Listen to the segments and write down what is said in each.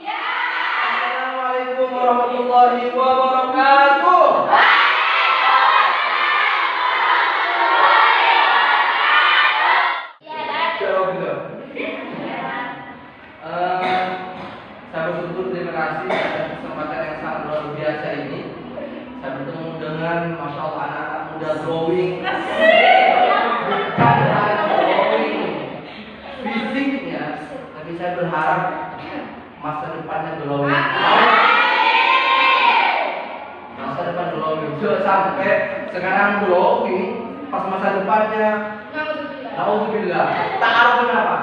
Assalamualaikum warahmatullahi wabarakatuh. Jawab dulu. Saya bersyukur, terima kasih atas kesempatan yang sangat luar biasa ini. Saya bertemu dengan Masya Allah anak-anak muda glowing. Bukan hanya glowing fisiknya, tapi saya berharap masa depannya glowing. Masa depan glowing. Jangan sampai sekarang glowing, pas masa depannya Alhamdulillah. Tak harap kenapa?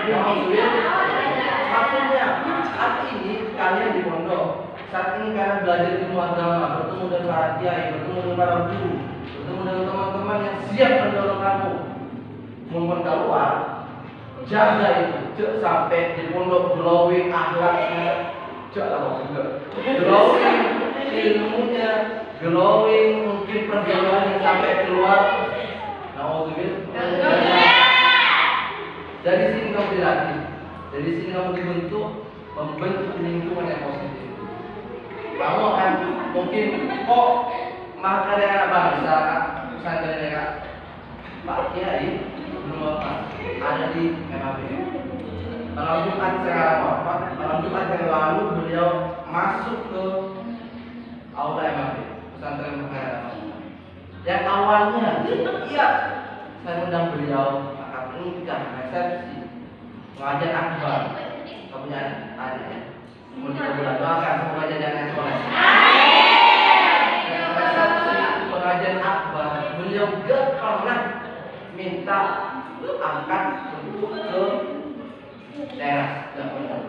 Alhamdulillah. Maksudnya saat ini kalian di pondok, saat ini kalian belajar ilmu agama, bertemu dengan para kiai, bertemu dengan para guru, bertemu dengan teman-teman yang siap mendorong kamu. Mumpun keluar, jaga itu, jangan sampai di pondok glowing akhlaknya, jangan glowing ilmunya, glowing mungkin perjalanan yang sampai keluar. Dari sini kamu dilatih, dari sini kamu dibentuk, membentuk lingkungan yang positif. Kamu akan mungkin kok makan anak bangsa, pesantren ya kak, Pak Kiai belum apa ada di MAB. Malam Jumat sekarang wafat, malam Jumat yang lalu beliau masuk ke aula MAB, pesantren Mekah. Yang awalnya, iya, saya undang beliau akad nikah, resepsi, pengajian akbar, punya adik ya. Kemudian kita doakan semoga jadi anak soleh. Resepsi, pengajian akbar, beliau gak pernah minta angkat untuk ke teras, gak pernah.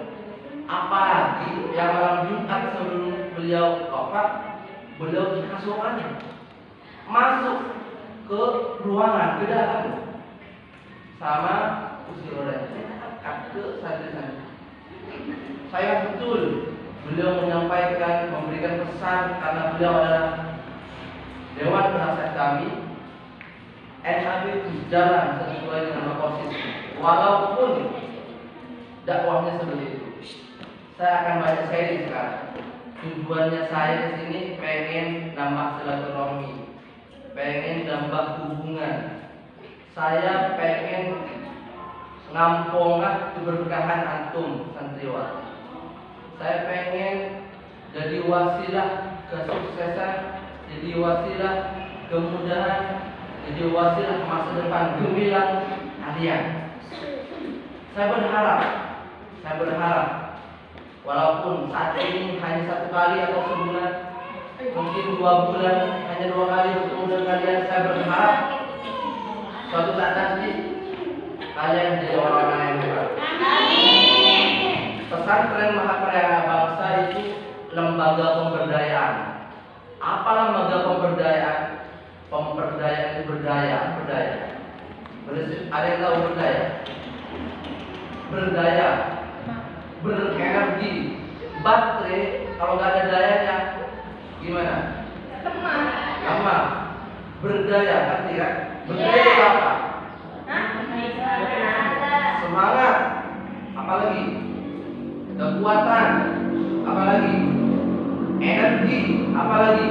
Apalagi yang malam Jumat sebelum beliau wafat, beliau di kasurannya masuk ke ruangan ke dalam sama kursi roda ke santri-santri. Saya betul beliau menyampaikan, memberikan pesan karena beliau adalah dewan penasihat kami. MAB itu jalan sesuai dengan posisi, walaupun dakwahnya seperti itu. Saya akan baca sharing sekarang. Tujuannya saya di sini pengen nambah silaturahmi, pengen nambah hubungan. Saya pengen ngampongan keberkahan antum santriwati. Saya pengen jadi wasilah kesuksesan, jadi wasilah kemudahan, jadi wasilah masa depan gemilang kalian. Saya berharap walaupun saat ini hanya 1 kali atau sebulan, mungkin 2 bulan, hanya 2 kali bertemu dengan kalian, saya berharap suatu saat nanti kalian menjadi orang-orang yang hebat. Pesantren Mahakarya Bangsa itu lembaga pemberdayaan. Apa lembaga pemberdayaan? Pemberdayaan itu berdaya. Ada yang tahu berdaya? Berdaya, berenergi. Baterai kalau nggak ada dayanya gimana? Lemah. Berdaya, ngerti kan? Berdaya itu apa? Semangat. Apalagi? Kekuatan. Apalagi? Energi. Apalagi?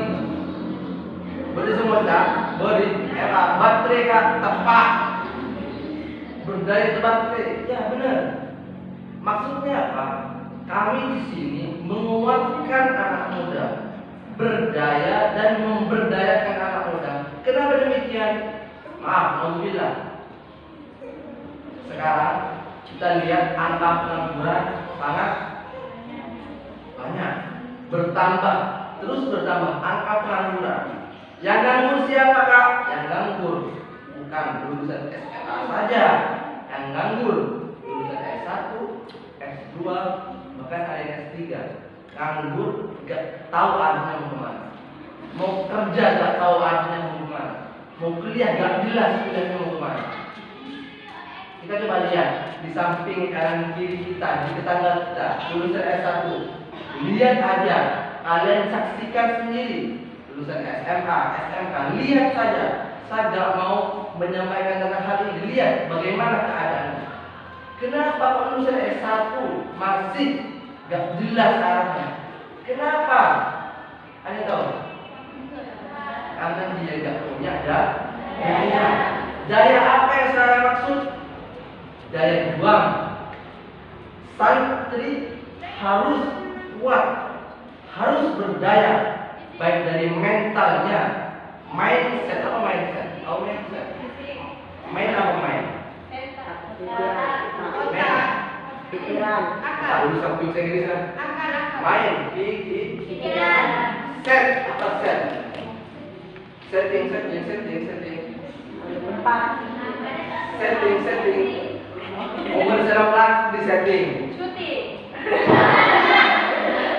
Beri semua tak? Beri baterai kan? Tepat. Berdaya itu baterai. Ya benar. Maksudnya apa? Kami di sini menguatkan anak muda, berdaya dan memberdayakan anak muda. Kenapa demikian? Maaf, alhamdulillah. Sekarang kita lihat angka pengangguran sangat banyak, bertambah, terus bertambah angka pengangguran. Yang nganggur siapa kak? Yang nganggur bukan lulusan SMA saja, yang nganggur lulusan S1, S2, bahkan ada yang S3. Nganggur gak tahu arahnya mau kemana, mau kerja gak tahu arahnya mau kemana, mau kuliah gak jelas kuliahnya mau kemana. Kita coba lihat di samping kanan kiri kita, di tetangga kita, lulusan S1. Lihat aja, kalian saksikan sendiri. Lulusan SMA, SMK, lihat saja. Saya gak mau menyampaikan tentang hal ini. Lihat bagaimana keadaannya. Kenapa lulusan S1 masih nggak jelas arahnya. Kenapa? Ada tahu? Karena dia nggak punya daya. Daya apa yang saya maksud? Daya juang. Santri harus kuat, harus berdaya, baik dari mentalnya, mindset apa mindset? Oh mindset. Main apa main? Pikiran. Tak bisa bahasa Inggris kan? Main, Pikiran. set apa set? Setting. Tempat. Setting. Momen serap di setting. Syuting.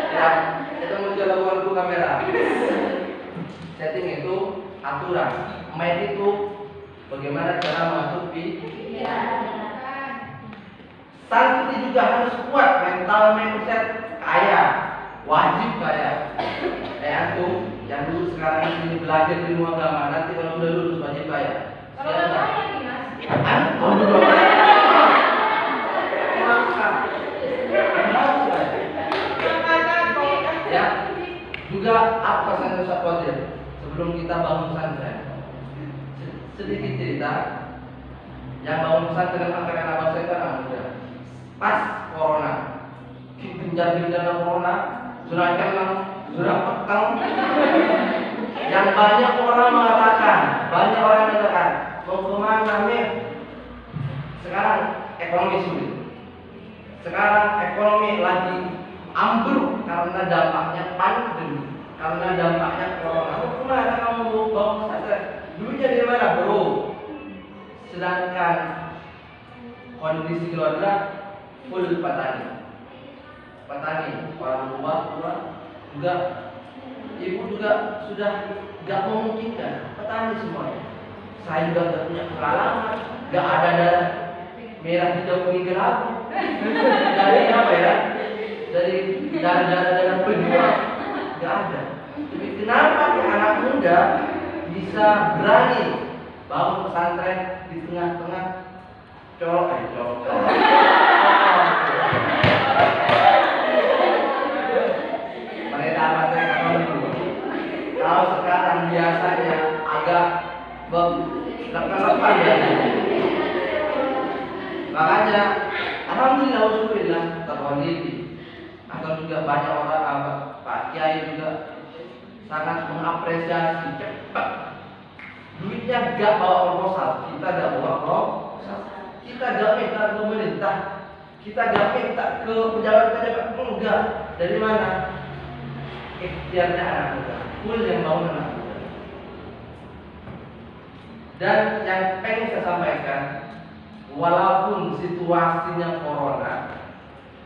Ya, itu muncul lagu kamera. Setting itu aturan. Main itu bagaimana cara mengatur pikiran. Santri juga harus kuat mental mindset kaya, wajib kaya. Antum yang dulu sekarang di sini belajar di ilmu agama, nanti kalau udah lulus wajib kaya. Kalau udah kaya nih mas? Antum juga kaya. Ya, juga apa saja Ustaz Qadir sebelum kita bangun pesantren. Sedikit cerita, yang bangun pesantren angkatan abang saya kan muda. Pas corona, bencana corona, zona kenang, zona petang. Yang banyak orang mengatakan, mau kemana Mir? Sekarang ekonomi sulit. Sekarang ekonomi lagi ambruk karena dampaknya pandemi, karena dampaknya corona. Mau kemana kamu bangun pesantren? Duitnya dari mana bro? Sedangkan kondisi keluarga full petani, orang tua juga, ibu juga sudah gak memungkinkan, petani semuanya. Saya juga gak punya pengalaman, gak ada darah merah hijau kuning gelap. Dari apa ya? Dari darah pejuang gak ada. Tapi kenapa anak muda bisa berani bangun pesantren di tengah-tengah colok. Mereka kalau sekarang biasanya agak lepan ya. Makanya alhamdulillah terkondisi. Atau juga banyak orang Pak Kiai juga sangat mengapresiasi cepat. Duitnya gak bawa proposal, kita gak bawa proposal. Kita gak minta ke pemerintah, kita gak minta ke pejabat-pejabat, enggak. Dari mana? Ikhtiarnya anak muda, full yang mau anak muda. Dan yang pengen saya sampaikan, walaupun situasinya corona,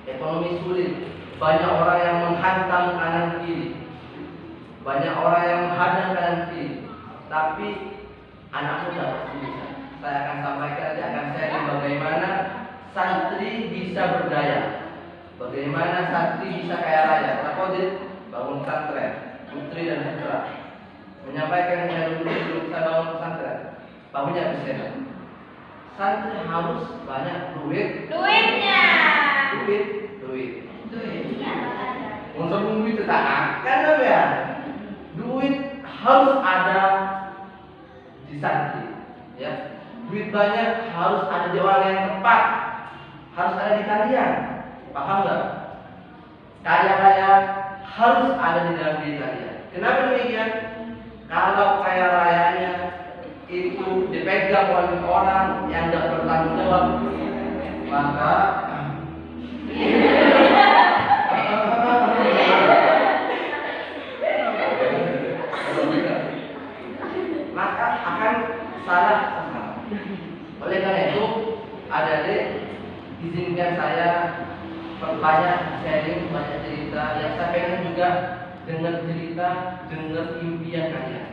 ekonomi sulit, banyak orang yang menghantam kanan kiri, banyak orang yang menghadang kanan kiri, tapi anak muda pasti bisa. Saya akan sampaikan, nanti akan sharing bagaimana santri bisa berdaya, bagaimana santri bisa kaya raya. Pak Qadir bangun pesantren, Putri dan Putra menyampaikan yang dulu sebelum saya bangun pesantren, bangunnya bisa. Santri harus banyak duitnya. Duit. Untuk duit itu tak akan ya. Duit harus ada di santri, ya. Duit banyak harus ada di orang yang tepat, harus ada di kalian. Paham nggak? Kaya raya harus ada di dalam diri kalian. Kenapa demikian? Kalau kaya rayanya itu dipegang oleh orang yang tidak bertanggung jawab, maka akan salah sasaran. Oleh karena itu, adik-adik, izinkan saya banyak sharing, banyak cerita. Yang saya pengen juga dengar cerita, dengar impian kalian.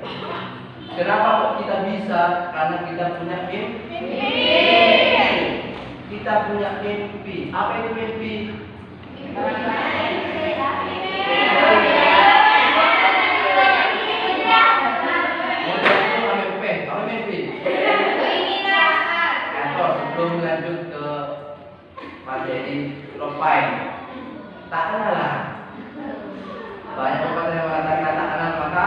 Kenapa kok kita bisa? Karena kita punya mimpi. Kita punya mimpi. Apa itu mimpi? Sebelum lanjut ke materi profile, Tak kenal lah. Banyak pepatah yang mengatakan tak kenal maka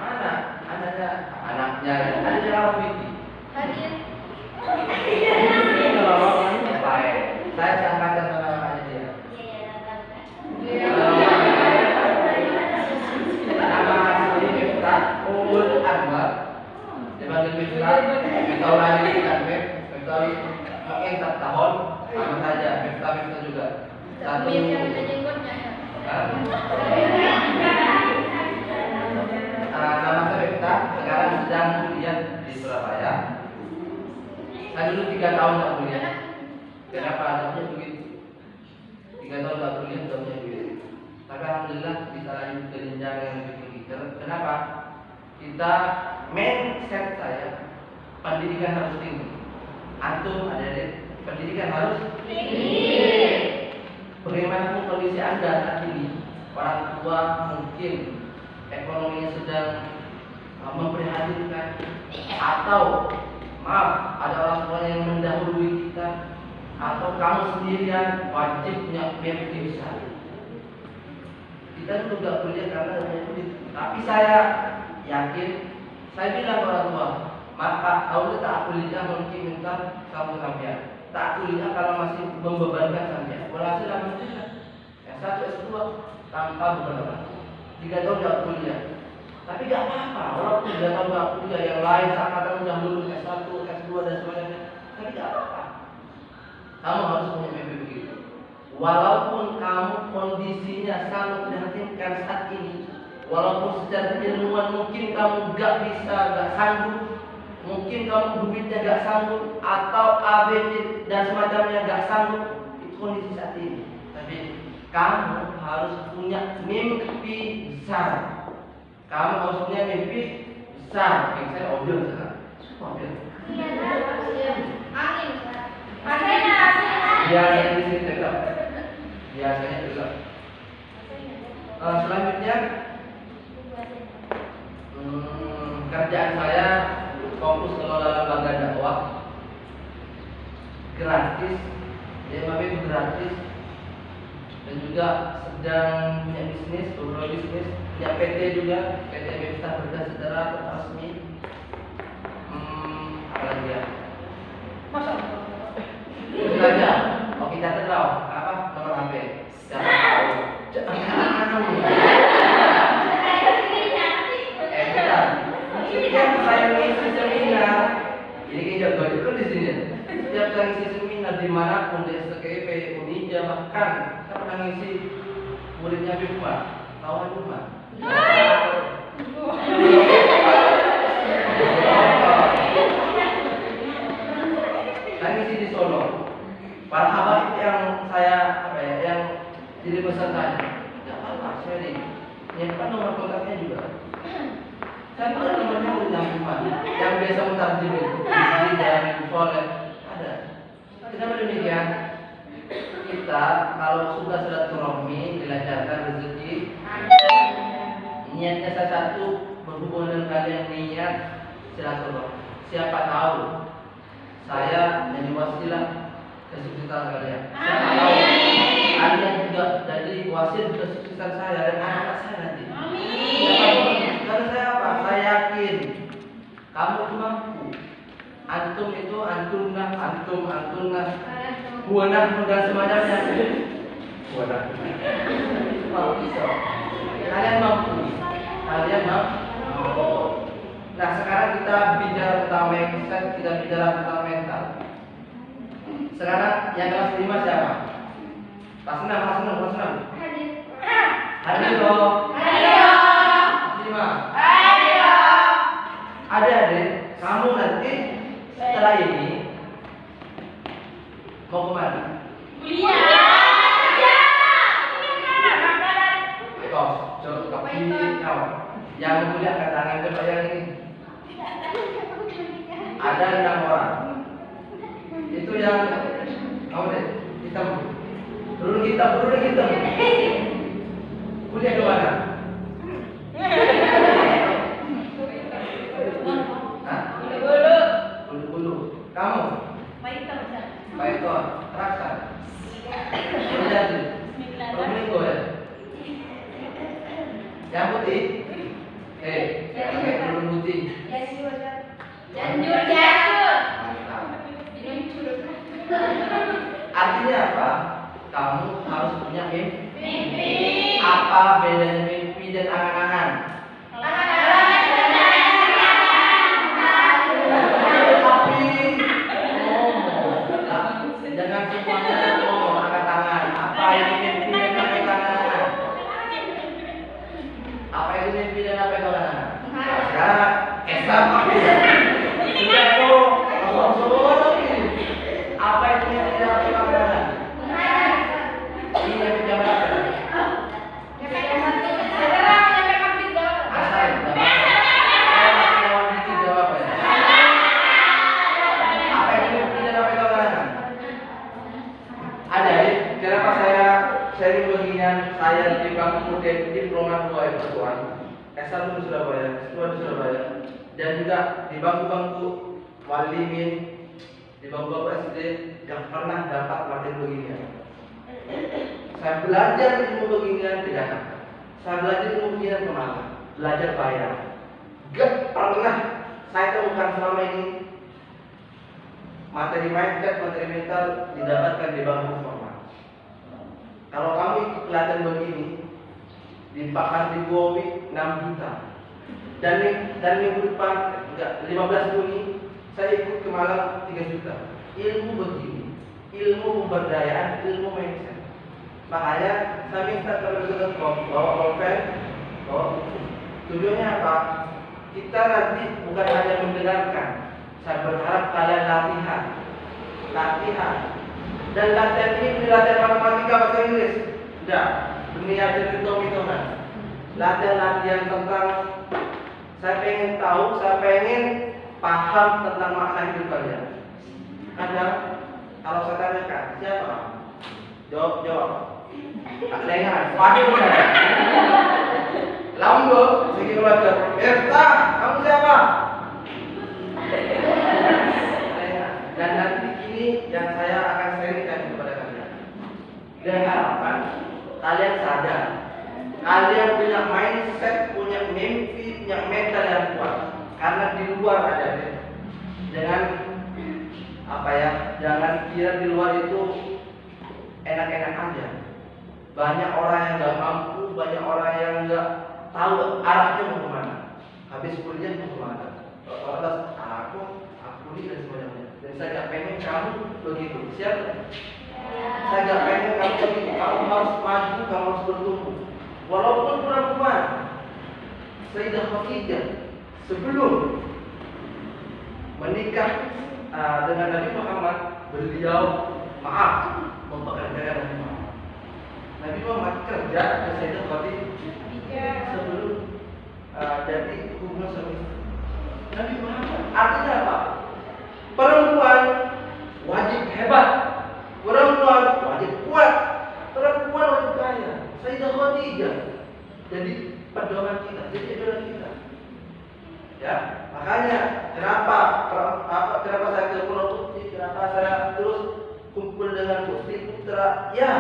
mana anaknya ada di dalam fikih. Kalau orangnya baik, saya seangkatan sama anaknya dia. Nama asli Miftah Umul Anwar. Dipanggil Miftah, Miftah lagi kan Miftah mungkin tak tahun sama saja Miftah juga. Satu nama saya Miftah, sekarang sedang kuliah di Surabaya. Saya dulu 3 tahun tak kuliah. Kenapa adabnya begitu? 3 tahun tak kuliah adabnya begitu. Tapi alhamdulillah bisa lanjut ke jenjang yang lebih tinggi. Kenapa? Kita mindset saya pendidikan harus tinggi. Antum adik-adik pendidikan harus tinggi. Bagaimanapun kondisi Anda saat ini, orang tua mungkin ekonominya sedang memprihatinkan, atau maaf ada orang tua yang mendahului kita, atau kamu sendirian wajib punya PPT besar. Kita dulu gak kuliah karena punya duit, tapi saya yakin, saya bilang ke orang tua, maka kamu tak kuliah mungkin minta kamu sampai tak kuliah kalau masih membebankan sampai. Walhasil alhamdulillah S1 S2 tanpa beban orang tua. 3 tahun gak kuliah. Tapi gak apa-apa, walaupun 3 tahun gak kuliah, yang lain seangkatan udah lulus S1, S2 dan sebagainya. Tapi gak apa-apa. Kamu harus punya mimpi begitu. Walaupun kamu kondisinya sangat prihatinkan saat ini, walaupun secara ilmuwan mungkin kamu gak bisa, gak sanggup, mungkin kamu duitnya gak sanggup, atau ABC dan semacamnya gak sanggup, itu kondisi saat ini. Tapi kamu harus punya mimpi besar. Kamu harus punya mimpi besar. Kayak saya mobil sekarang. Mobil. Biasanya di sini tegak. Biasanya tegak. Selanjutnya kerjaan saya fokus mengelola lembaga dakwah gratis, itu gratis, dan juga sedang punya bisnis, beberapa bisnis, punya PT juga, PT Miftah Berkah Sejahtera resmi. Apa lagi ya? Itu aja. Oh kita tahu apa nomor HP? Setiap saya ngisi seminar, ini jago itu di sini. Setiap saya ngisi seminar dimanapun di SKP, Unija, bahkan saya pernah ngisi muridnya Bima, kawan Bima. Saya ngisi di Solo. Para habaib yang saya yang jadi pesan saya, jangan apa saya nih, nyimpan nomor kontaknya juga. Saya punya nomornya udah yang biasa mentarjim itu, dan soleh ada. Kenapa demikian? Kita kalau sudah silaturahmi, dilancarkan rezeki, niatnya saya satu berhubungan dengan kalian niat silaturahmi. Siapa tahu saya jadi wasilah kesuksesan kalian. Siapa tahu kalian juga jadi wasil kesuksesan saya dan anak saya nanti. Karena saya apa? Saya yakin kamu itu mampu. Antum itu antunah, buanah dan semacamnya. Buanah. Kalian mampu. Nah sekarang kita bicara tentang mindset, kita bicara tentang mental. Sekarang yang kelas 5 siapa? Kelas 6. Hadir loh. Adik-adik, kamu nanti setelah ini mau kemana? Coba yang kuliah angkat tangan coba yang ini. Ada 6 orang. Itu yang kamu deh, hitam. Berurung hitam. Kuliah kemana? Bulu. Kamu? Python. Raksan. Jadi, Probolinggo ya. Yang putih, pakai kerudung putih. Janjur. Mantap. Artinya apa? Kamu harus punya mimpi. Apa bedanya mimpi dan angan-angan? Tapi jangan semuanya ngomong angkat tangan. Apa itu mimpi dan apa itu angan-angan? Apa itu mimpi dan apa itu angan-angan? Nah, sekarang Esam sudah apa itu mimpi dan apa itu angan-angan? Ini yang jam berapa? Sharing beginian saya di bangku diploma 2 Persatuan S1 di Surabaya, S2 di Surabaya, dan juga di bangku-bangku walimin, di bangku-bangku SD yang pernah dapat materi beginian. Saya belajar ilmu beginian ke Jakarta, saya belajar ilmu beginian ke Malang, belajar bayar. Gak pernah saya temukan selama ini materi mindset, materi mental didapatkan di bangku formal. Kalau kamu ikut pelatihan begini, di Pak Hardi Bowi 6 juta. Dan minggu depan, 15 Juni, saya ikut ke Malang 3 juta. Ilmu begini, ilmu pemberdayaan, ilmu mindset. Makanya saya minta kepada teman-teman bawa pulpen, bawa buku. Tujuannya apa? Kita nanti bukan hanya mendengarkan. Saya berharap kalian latihan. Dan latihan ini latihan matematika bahasa Inggris. Tidak, dunia hitung-hitungan. Latihan tentang saya pengen paham tentang makna hidup kalian. Kadang kalau saya tanyakan siapa? Jawab. Tak dengar. Waduh. Lambo, segi belajar. Berta, kamu siapa? Dan nanti ini yang saya akan sharingkan kepada kalian. Dan harapan kalian sadar, kalian punya mindset, punya mimpi, punya mental yang kuat. Karena di luar ada deh. Jangan kira di luar itu enak-enak aja. Banyak orang yang nggak mampu, banyak orang yang nggak tahu arahnya mau kemana. Habis kuliah mau kemana? Lantas aku kuliah dan sebagainya. Dan saya nggak pengen kamu begitu. Siapa? Saya nggak pengen kamu begitu. Kamu harus maju, kamu harus bertumbuh. Walaupun perempuan, Sayyidah Khadijah sebelum menikah dengan Nabi Muhammad, beliau mempekerjakan Nabi Muhammad. Nabi Muhammad kerja ke Sayyidah Khadijah sebelum jadi hubungan suami istri. Nabi Muhammad artinya apa? Perempuan wajib hebat, perempuan wajib kuat, perempuan wajib kaya. Sayyidah Khadijah jadi pedoman kita, jadi idola kita. Ya, makanya kenapa saya ke Pulau Putri, kenapa saya terus kumpul dengan putri putra? Ya,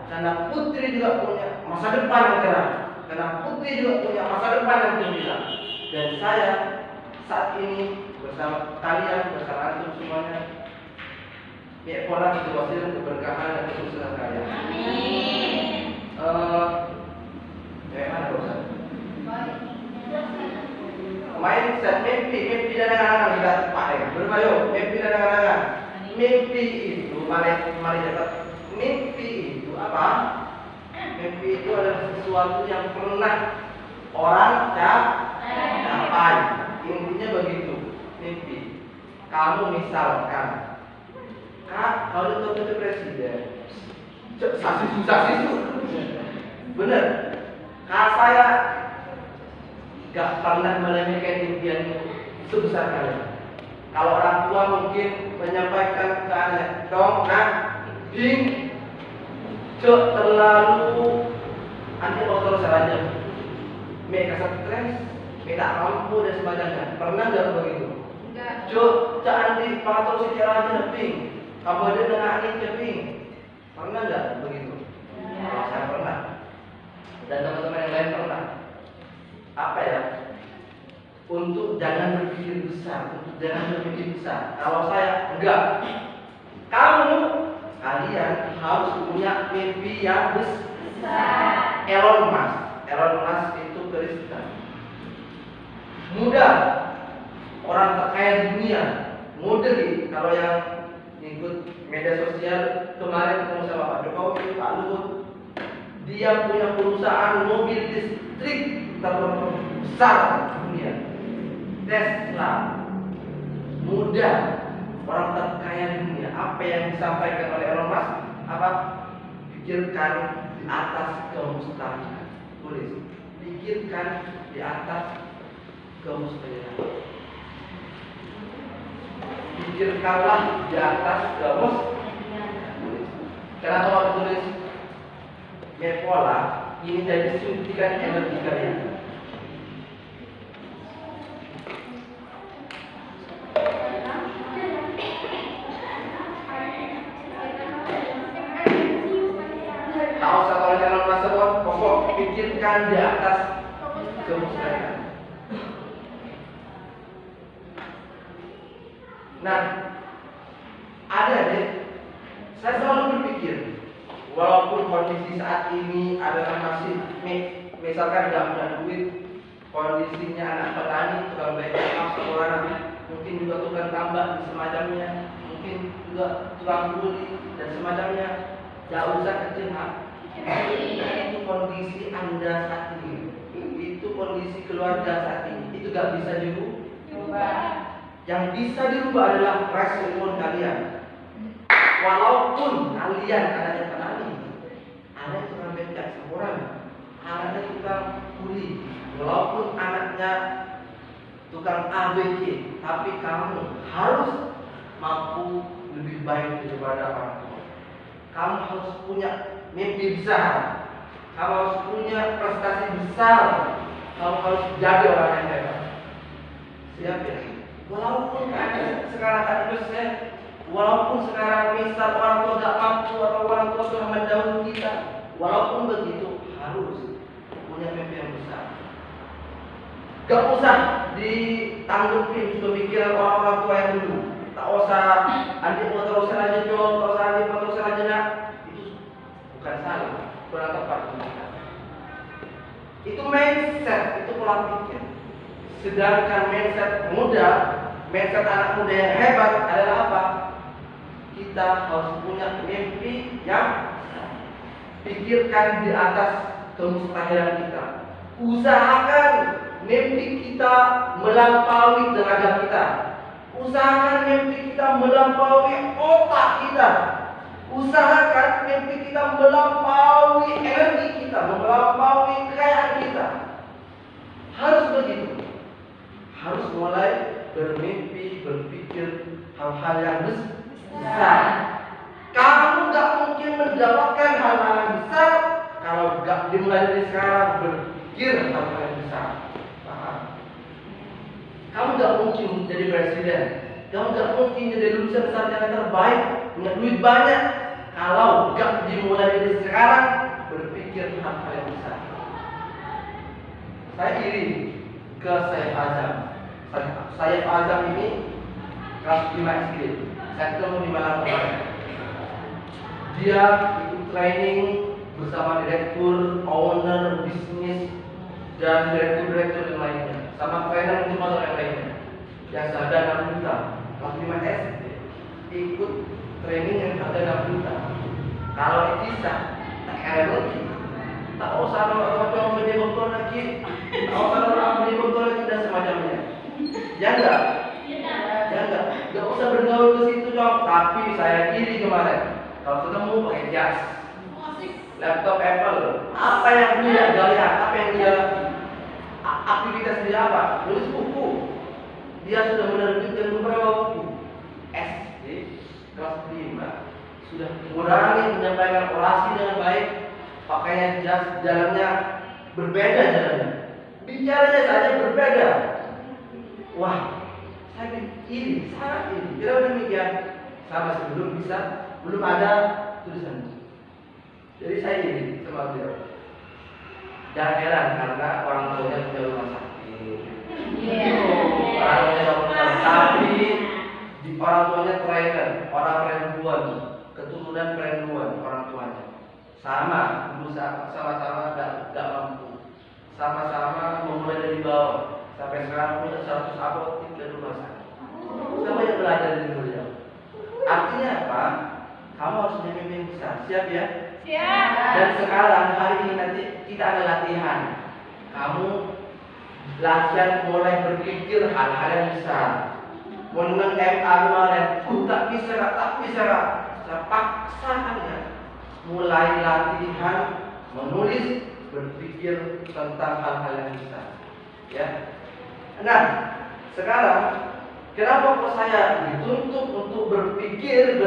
karena putri juga punya masa depan yang cerah, karena putri juga punya masa depan yang gemilang. Dan saya saat ini bersama kalian, bersama antum semuanya, ya pola situasi keberkahan dan kesuksesan kalian. Amin. Mana bosan? Mindset, mimpi dan angan-angan kita pakai. Berbayo, mimpi dan angan-angan. Mimpi itu mari dapat. Mimpi itu apa? Mimpi itu adalah sesuatu yang pernah orang capai. Intinya begitu. Mimpi. Kamu misalkan, Kak, kalau itu presiden, saksi. Bener. Kak saya gak pernah melemehkan impian sebesar kalian. Kalau orang tua mungkin menyampaikan ke anak, dong, terlalu anti kontrol saja. Mereka stres, mereka mampu dan sebagainya. Pernah nggak begitu? Enggak. Jangan di pengatur secara aja, ping. Kamu ada dengan anik ping. Pernah nggak begitu? Kalau saya pernah. Dan teman-teman yang lain pernah. Apa ya? Untuk jangan berpikir besar, untuk jangan berpikir besar. Kalau saya enggak. Kalian harus punya mimpi yang besar. Elon Musk itu Kristen. Mudah, orang terkaya di dunia. Mudah nih, kalau yang ikut media sosial kemarin ketemu sama Pak Jokowi, Pak Luhut, dia punya perusahaan mobil listrik terbesar di dunia, Tesla. Mudah, orang terkaya di dunia. Apa yang disampaikan oleh Elon Musk? Apa? Pikirkan di atas kemustahilan. Tulis, pikirkan di atas kemustahilan. Pikirkanlah di atas kemustahilan. Kenapa waktu tulis Mepola ini jadi suntikan energi kalian. Tak usah kalau jangan merasa pokok pikirkan di atas kemustahilan. Nah, ada deh. Saya selalu berpikir, walaupun kondisi saat ini adalah masih misalkan nggak punya duit, kondisinya anak petani, tukang becak, sekolah, mungkin juga tukang tambak dan semacamnya, mungkin juga tukang kuli dan semacamnya, nggak usah kecil hati. Itu kondisi Anda saat ini, itu kondisi keluarga saat ini, itu nggak bisa dirubah. Yang bisa dirubah adalah respon kalian. Walaupun kalian anaknya petani, anaknya tukang becak seorang, anaknya tukang kuli, walaupun anaknya tukang ABC, tapi kamu harus mampu lebih baik daripada orang tua. Kamu harus punya mimpi besar, kamu harus punya prestasi besar, kamu harus jadi orang yang hebat. Siap ya? Walaupun sekarang tak dosen, walaupun sekarang misal orang tua tidak mampu atau orang tua sudah mendahului kita, walaupun begitu harus punya mimpi yang besar. Gak usah ditanggupin pemikiran orang-orang tua yang dulu. Tak usah adik mau terusin aja dong, tak usah adik mau terusin aja nak. Itu bukan salah, kurang tepat. Itu mindset, itu pola pikir. Sedangkan mindset muda, mindset anak muda yang hebat adalah apa? Kita harus punya mimpi yang pikirkan di atas kemustahilan kita. Usahakan mimpi kita melampaui tenaga kita. Usahakan mimpi kita melampaui otak kita. Usahakan mimpi kita melampaui energi kita, melampaui kekayaan kita. Harus begitu. Harus mulai bermimpi, berpikir hal-hal yang besar. Kamu gak mungkin mendapatkan hal-hal yang besar kalau gak dimulai dari sekarang berpikir hal-hal yang besar. Paham? Kamu gak mungkin jadi presiden, kamu gak mungkin jadi lulusan sarjana terbaik, punya duit banyak kalau gak dimulai dari sekarang berpikir hal-hal yang besar. Saya iri ke Saif Azam. Saif Azam ini kelas 5 SD. Saya ketemu di Malang kemarin. Dia ikut training bersama direktur, owner, bisnis, dan direktur-direktur yang lainnya, sama trainer motor yang lainnya. Yang seharga 6 juta. Kelas 5 SD ikut training yang harga 6 juta. Kalau bisa, tak keren lagi. Tak usah orang beli botol lagi, tak usah orang beli botol lagi dan semacamnya. Ya enggak? Ya enggak. Enggak usah bergaul ke situ dong. Tapi saya kiri kemarin, kalau ketemu pakai jas, laptop Apple, apa yang dia lihat, apa yang dia aktivitas dia apa? Nulis buku. Dia sudah menerbitkan beberapa buku. SD kelas 5 sudah mengurangi menyampaikan orasi dengan baik. Pakaian jas, jalannya berbeda jalannya, bicaranya saja berbeda. Wah, saya ini sangat ini. Kira demikian. Sama sebelum bisa, belum ada tulisan. Jadi saya iri sama beliau. Jangan heran karena orang tuanya punya rumah sakit. Orang tuanya dokter, tapi di orang tuanya trainer, orang perenduan, keturunan perenduan orang tuanya. Sama, dulu sama-sama gak mampu. Sama-sama memulai dari bawah sampai sekarang punya 100 apotek dan rumah sakit. Sama yang belajar dari beliau. Artinya apa? Kamu harus punya mimpi yang besar. Siap ya? Siap. Dan sekarang hari ini nanti kita ada latihan. Kamu latihan mulai berpikir hal-hal yang besar. Menang MA kemarin, tak bisa. Saya paksa kalian mulai latihan menulis, berpikir tentang hal-hal yang besar. Ya. Nah, sekarang kenapa kok saya dituntut untuk berpikir?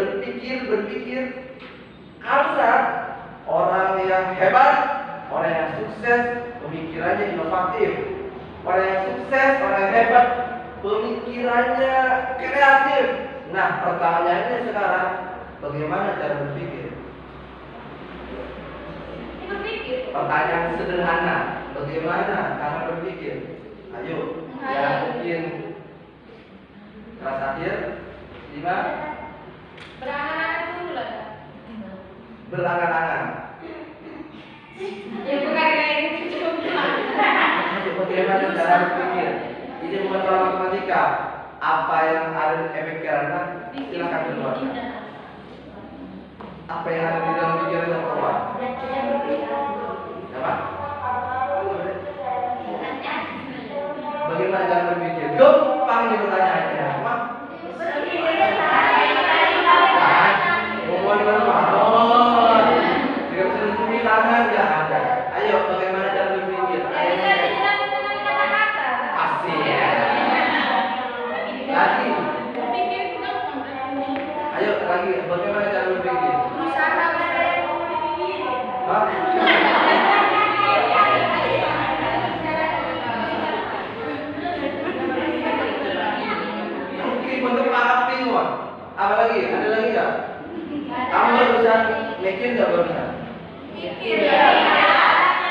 Karena orang yang hebat, orang yang sukses, pemikirannya inovatif. Orang yang sukses, orang yang hebat, pemikirannya kreatif. Nah, pertanyaannya sekarang, bagaimana cara berpikir? Pertanyaan sederhana, bagaimana cara berpikir? Ayo, yang mungkin kelas akhir 5 Berangan-angan dulu lah. berangan-angan. Ya bukan kayak gitu cuma. Bagaimana cara berpikir? Ini bukan soal matematika. Apa yang ada di pikiran, silakan keluarkan. Apa yang ada di dalam pikiran yang keluar? Apa? Bagaimana cara berpikir? Gampang ini pertanyaannya. Apa? Mohon bermohon. Tidak bisa ditunggu tangan nggak ada. Ayo, bagaimana cara berpikir? Asik. Lagi. Ayo lagi. Bagaimana cara berpikir? Hah? Mungkin bentuk api semua. Apa lagi? Ada lagi nggak? Kamu barusan mikir nggak barusan?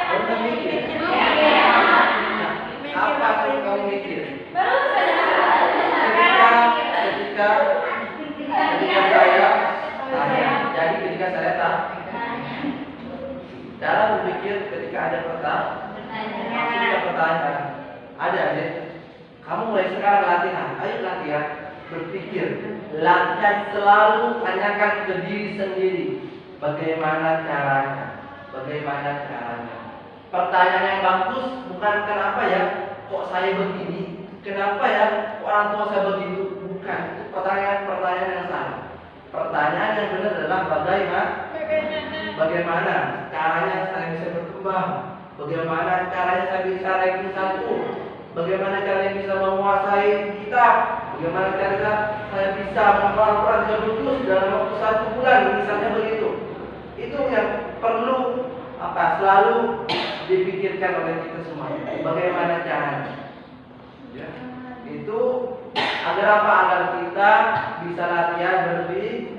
Barusan mikir. Nah, apa yang kamu mikir? Ketika saya tanya. Jadi ketika saya tanya. Cara berpikir ketika ada pertanyaan. Ada ya? Kamu mulai sekarang latihan. Ayo latihan berpikir. Latihan selalu tanyakan ke diri sendiri. Bagaimana caranya? Pertanyaan yang bagus bukan kenapa ya kok saya begini? Kenapa ya kok orang tua saya begitu? Bukan. Itu pertanyaan yang salah. Pertanyaan yang benar adalah bagaimana caranya saya bisa berkembang? Bagaimana caranya saya bisa ranking 1? Bagaimana caranya bisa menguasai kitab? Bagaimana caranya saya bisa menghafal Quran 30 dalam waktu 1 bulan? Misalnya begitu. Itu yang perlu selalu dipikirkan oleh kita semua. Bagaimana caranya? Ya. Itu agar apa? Agar kita bisa latihan berpikir.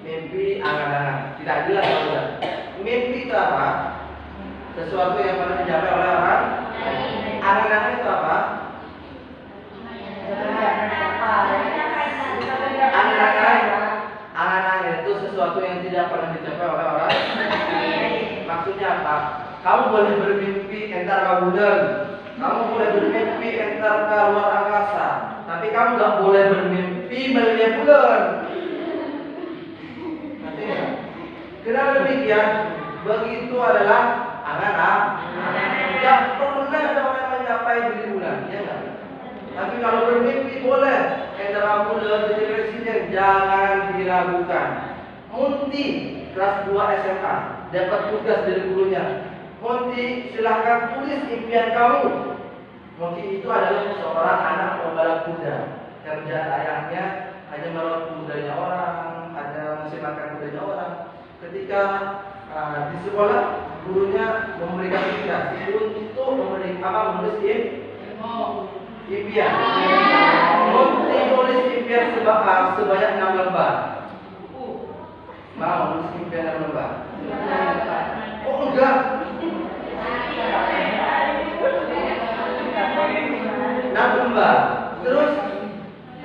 Mimpi angan-angan. Tidak jelas kalau mimpi itu apa? Sesuatu yang pernah dicapai oleh orang. Angan-angan itu apa? Angan-angan itu sesuatu yang tidak pernah dicapai oleh orang. Maksudnya apa? Kamu boleh bermimpi entar ke bulan, kamu boleh bermimpi entar ke luar angkasa, tapi kamu nggak boleh bermimpi melihat bulan. Artinya, kenapa demikian? Begitu adalah angan-angan. Tidak pernah ada orang mencapai di bulan, ya nggak? Tapi kalau bermimpi boleh. Entar bulan jadi presiden, jangan diragukan. Munti kelas 2 SMA dapat tugas dari gurunya. Monty, silahkan tulis impian kamu. Monty itu adalah seorang anak pembalap kuda. Kerjaan ayahnya hanya merawat kudanya orang, hanya ngasih makan kudanya orang. Ketika di sekolah, gurunya memberikan tugas untuk menulis impian. Monty tulis impian sebanyak 6 lembar. Mau nulis impian dan lomba? Oh enggak. Nah lomba. Terus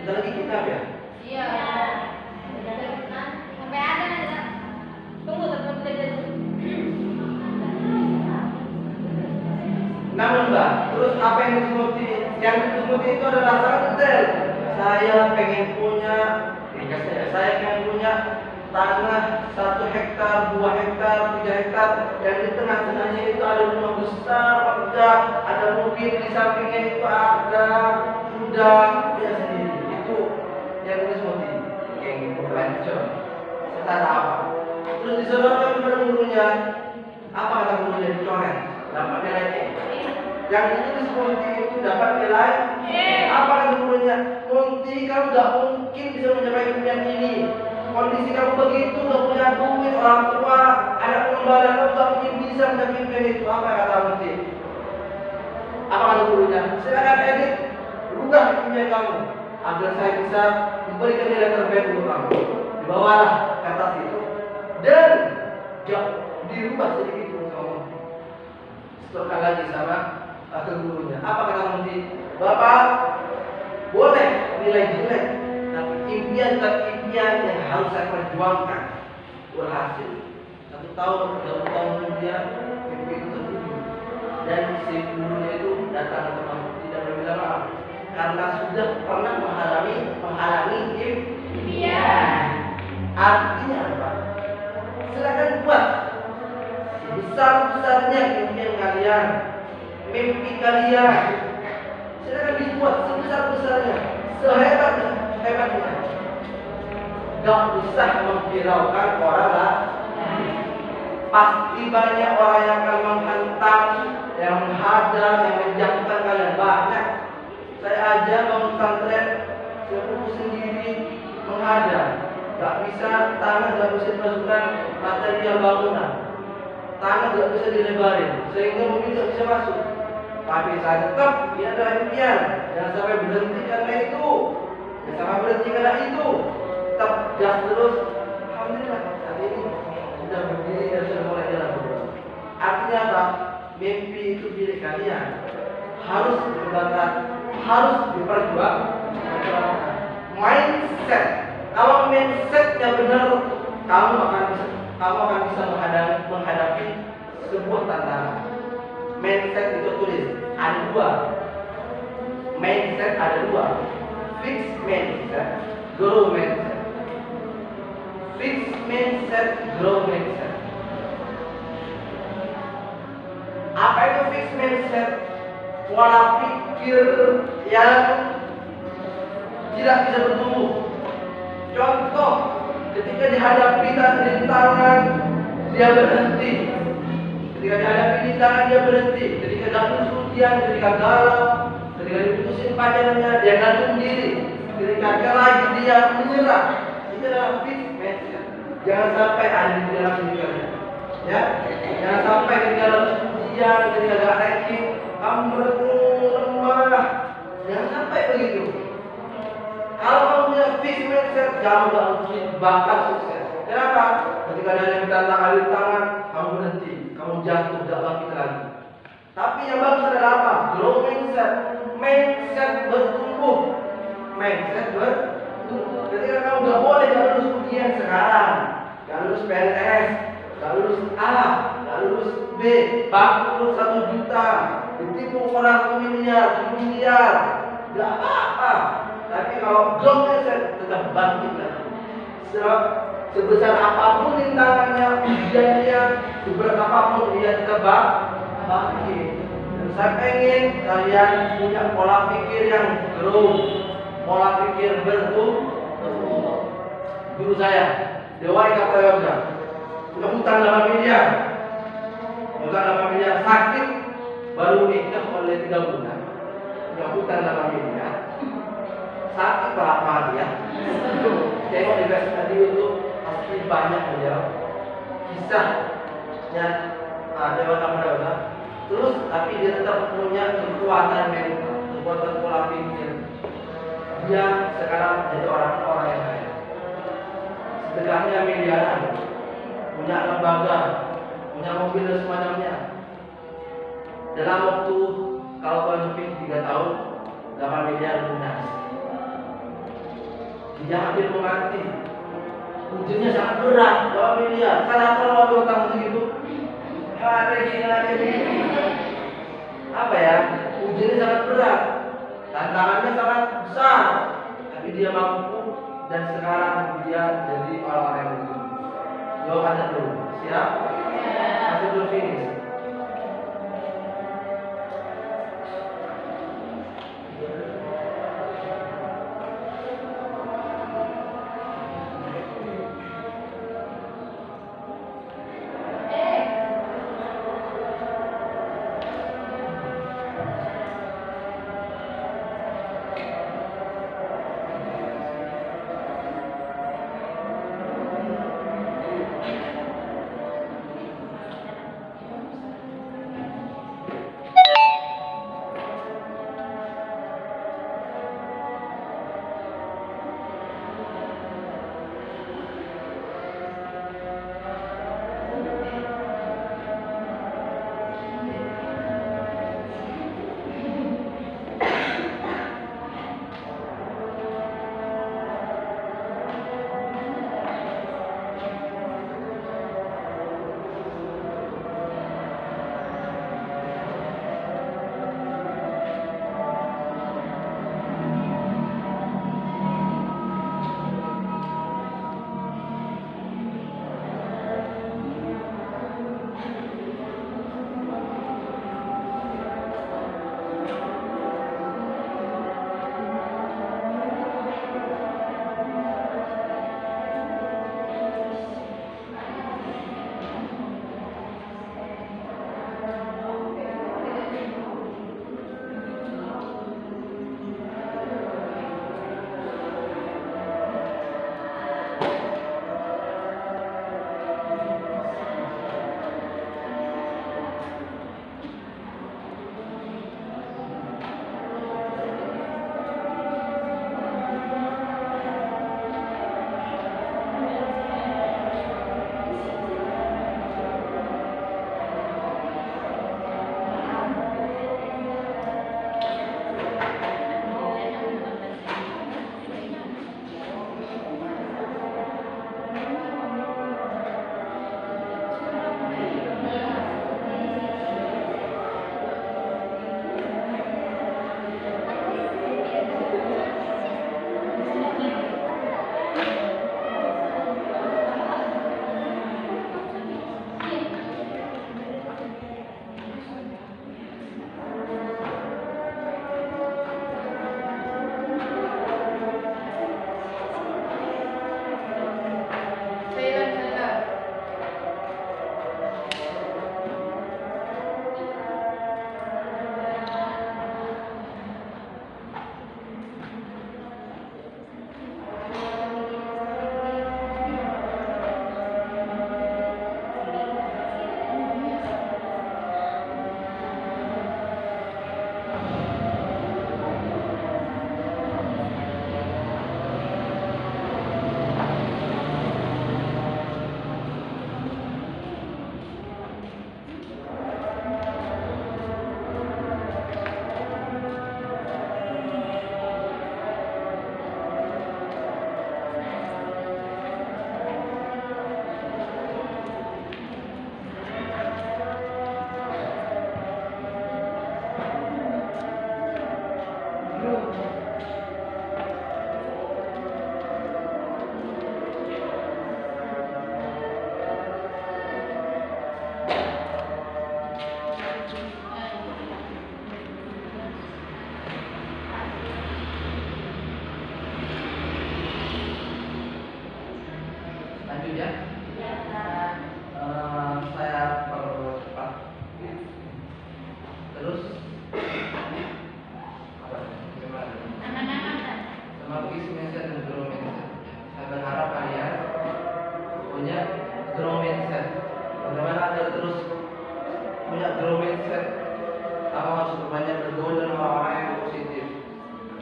ada lagi kitab ya? Iya. Sampai ada aja. Tunggu tetap belajar. Nah lomba. Terus apa yang disebut? Yang disebut itu adalah sangat detail. Saya pengen punya, saya pengen punya tanah 1 hektar, 2 hektar, 3 hektar, yang di tengah-tengahnya itu ada rumah besar, megah, ada mobil, di sampingnya itu ada kuda, dia sendiri. Itu yang disebut yang berlanjut. Secara apa? Terus disodorkan kepada gurunya. Apa kata gurunya? Dicoret, dapat nilai E. Yang itu disebut itu dapat nilai E. Apa kata gurunya? Monty, kamu gak mungkin bisa mencapai impian ini. Kondisi kamu begitu, gak punya duit, orang tua, anak pengembala, kamu gak mungkin bisa mencapai impian itu. Apa kata Monty? Apa kata gurunya? Silakan edit, rubah impian kamu agar saya bisa memberikan nilai terbaik untuk kamu. Dibawalah kertas itu dan dirubah sedikit sama Monty. Setelahkan lagi sama ke gurunya. Apa kata Monty? Bapak, boleh nilai jelek, tapi impian yang harus saya perjuangkan berhasil. 1 tahun, 3 tahun kemudian mimpi itu terwujud. Dan si gurunya itu datang ke Monty dan berbilang maaf karena sudah pernah menghalangi impian. Artinya apa? Silakan buat sebesar-besarnya impian kalian, mimpi kalian. Silakan dibuat sebesar-besarnya, sehebat-hebatnya. Gak usah memviralkan orang lah. Pasti banyak orang yang akan menghantam, yang menghadang, yang menjatuhkan kalian. Banyak. Saya aja bangun pesantren, sepupu sendiri menghadang. Gak bisa, tanah gak bisa dimasukkan material bangunan. Tanah gak bisa dilebarin, sehingga mobil gak bisa masuk. Tapi saya tetap, ini adalah impian. Jangan sampai berhenti karena itu. Jangan sampai berhenti karena itu. Tetap gas terus. Alhamdulillah saat ini sudah berdiri dan sudah mulai jalan. Artinya apa? Mimpi itu milik kalian. Harus dikembangkan, harus diperjuangkan. Mindset. Kalau mindsetnya benar, kamu akan bisa menghadapi sebuah tantangan. Mindset itu tulis ada 2. Mindset ada 2. Fixed mindset, growth mindset. Fixed mindset, growth mindset. Apa itu fixed mindset? Pola pikir yang tidak bisa bertumbuh. Contoh, ketika dihadapi rintangan, dia berhenti. Ketika dihadapi rintangan, dia berhenti. Ketika gantung ujian, ketika galau, ketika diputusin pacarnya, dia gantung diri. Ketika lagi dia menyerah. Ini adalah fixed mindset. Jangan sampai ada di dalam diri kalian. Ya, jangan sampai ketika dalam ujian, ketika gak ranking, kamu lemah. Jangan sampai begitu. Kalau kamu punya fixed mindset, kamu gak mungkin bakal sukses. Kenapa? Ketika ada yang ditantang alir tangan, kamu berhenti, kamu jatuh, gak bangkit lagi. Tapi yang bagus adalah apa? Grow mindset. Mindset bertumbuh. Mindset bertumbuh. Ketika kamu gak boleh gak lulus ujian sekarang, gak lulus PNS, gak lulus A, gak lulus B, bangkrut 1 juta, ditipu orang 1 miliar, 10 miliar, gak apa-apa. Tapi kalau grow mindset, tetap bangkit lagi. Sebesar apapun rintangannya, ujiannya, seberat apapun dia tetap bangkit. Dan saya pengen kalian punya pola pikir yang grow, pola pikir bertumbuh. Guru saya, Dewa Eka Prayoga, punya hutang 8 miliar. Hutang 8 miliar, sakit, baru nikah oleh 3 bulan. Punya hutang 8 miliar. Sakit berapa dia? Tengok di YouTube pasti banyak beliau kisahnya Dewa Prayoga. Terus tapi dia tetap punya kekuatan mental, kekuatan pola pikir. Dia sekarang jadi orang yang kaya. sedekahnya miliaran, punya lembaga, punya mobil dan semacamnya. Dalam waktu kalau kurang lebih 3 tahun 8 miliar lunas. Dia hampir mati. Ujiannya sangat berat, 8 miliar. Saya kalau ada utang segitu, apa ya? Ujiannya sangat berat, tantangannya sangat besar, tapi dia mampu dan sekarang dia jadi orang-orang yang begitu. Jawabannya dulu, siap? Masih belum finish.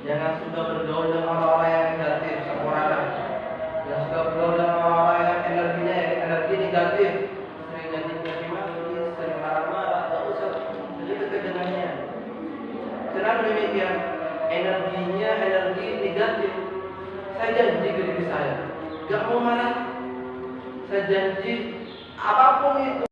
Jangan suka bergaul dengan orang-orang yang negatif, sempurna. Jangan suka bergaul dengan orang-orang yang energinya energi negatif. Saya janji ke diri saya, gak mau marah. Saya janji apapun itu